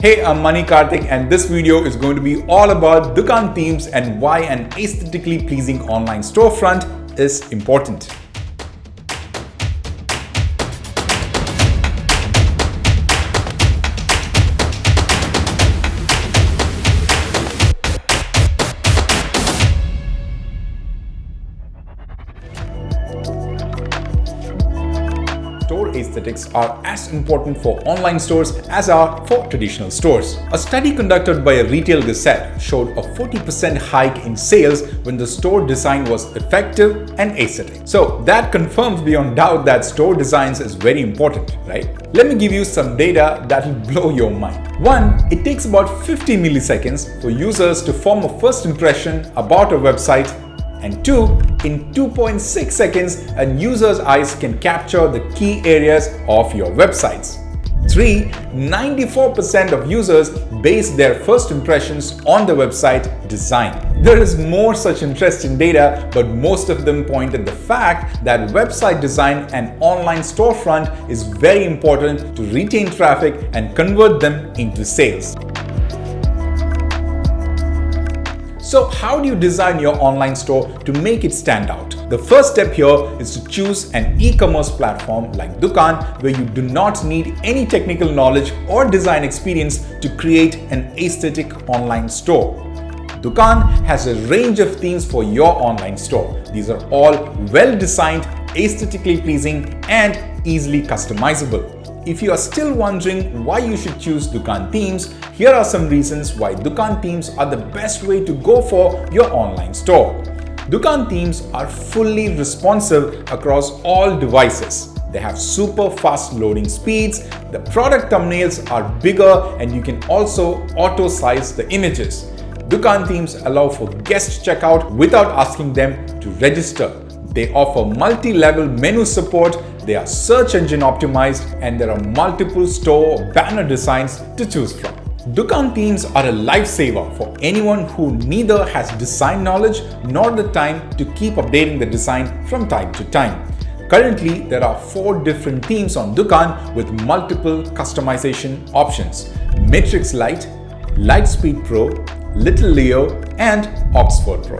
Hey, I'm Mani Karthik and this video is going to be all about Dukaan Themes and why an aesthetically pleasing online storefront is important. Store aesthetics are as important for online stores as are for traditional stores. A study conducted by a retail gazette showed a 40% hike in sales when the store design was effective and aesthetic. So that confirms beyond doubt that store designs is very important, right? Let me give you some data that will blow your mind. 1. It takes about 50 milliseconds for users to form a first impression about a website. And 2. In 2.6 seconds, a user's eyes can capture the key areas of your websites. 3. 94% of users base their first impressions on the website design. There is more such interesting data, but most of them point at the fact that website design and online storefront is very important to retain traffic and convert them into sales. So how do you design your online store to make it stand out? The first step here is to choose an e-commerce platform like Dukaan, where you do not need any technical knowledge or design experience to create an aesthetic online store. Dukaan has a range of themes for your online store. These are all well-designed, aesthetically pleasing, and easily customizable. If you are still wondering why you should choose Dukaan Themes, here are some reasons why Dukaan Themes are the best way to go for your online store. Dukaan Themes are fully responsive across all devices. They have super fast loading speeds, the product thumbnails are bigger, and you can also auto-size the images. Dukaan Themes allow for guest checkout without asking them to register. They offer multi-level menu support, they are search engine optimized, and there are multiple store banner designs to choose from. Dukaan Themes are a lifesaver for anyone who neither has design knowledge nor the time to keep updating the design from time to time. Currently, there are 4 different themes on Dukaan with multiple customization options: Matrix Light, Lightspeed Pro, Little Leo, and Oxford Pro.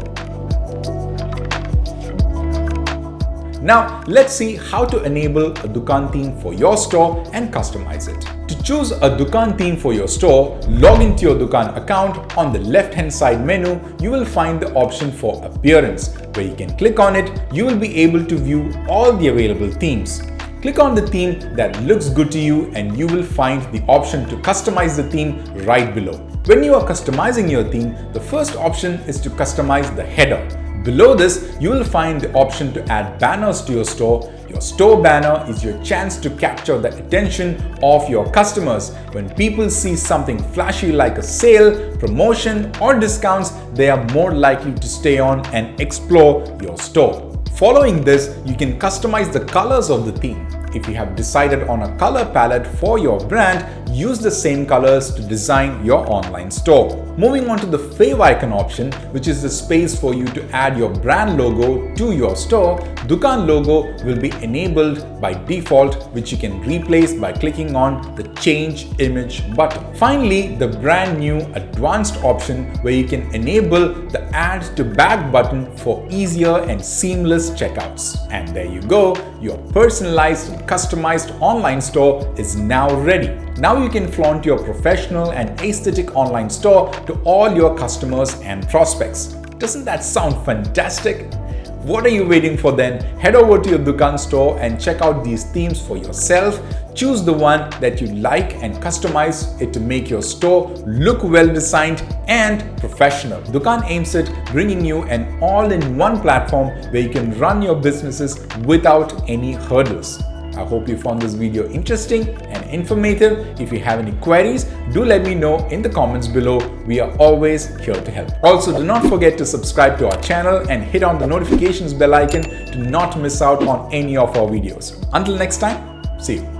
Now, let's see how to enable a Dukaan theme for your store and customize it. To choose a Dukaan theme for your store, log into your Dukaan account. On the left-hand side menu, you will find the option for Appearance, where you can click on it. You will be able to view all the available themes. Click on the theme that looks good to you and you will find the option to customize the theme right below. When you are customizing your theme, the first option is to customize the header. Below this, you will find the option to add banners to your store. Your store banner is your chance to capture the attention of your customers. When people see something flashy like a sale, promotion, or discounts, they are more likely to stay on and explore your store. Following this, you can customize the colors of the theme. If you have decided on a color palette for your brand, use the same colors to design your online store. Moving on to the fave icon option, which is the space for you to add your brand logo to your store, Dukaan logo will be enabled by default, which you can replace by clicking on the Change Image button. Finally, the brand new advanced option where you can enable the Add to Bag button for easier and seamless checkouts. And there you go, your personalized and customized online store is now ready. Now you can flaunt your professional and aesthetic online store to all your customers and prospects. Doesn't that sound fantastic? What are you waiting for then? Head over to your Dukaan store and check out these themes for yourself. Choose the one that you like and customize it to make your store look well designed and professional. Dukaan aims at bringing you an all-in-one platform where you can run your businesses without any hurdles. I hope you found this video interesting and informative. If you have any queries, do let me know in the comments below. We are always here to help. Also, do not forget to subscribe to our channel and hit on the notifications bell icon to not miss out on any of our videos. Until next time, see you.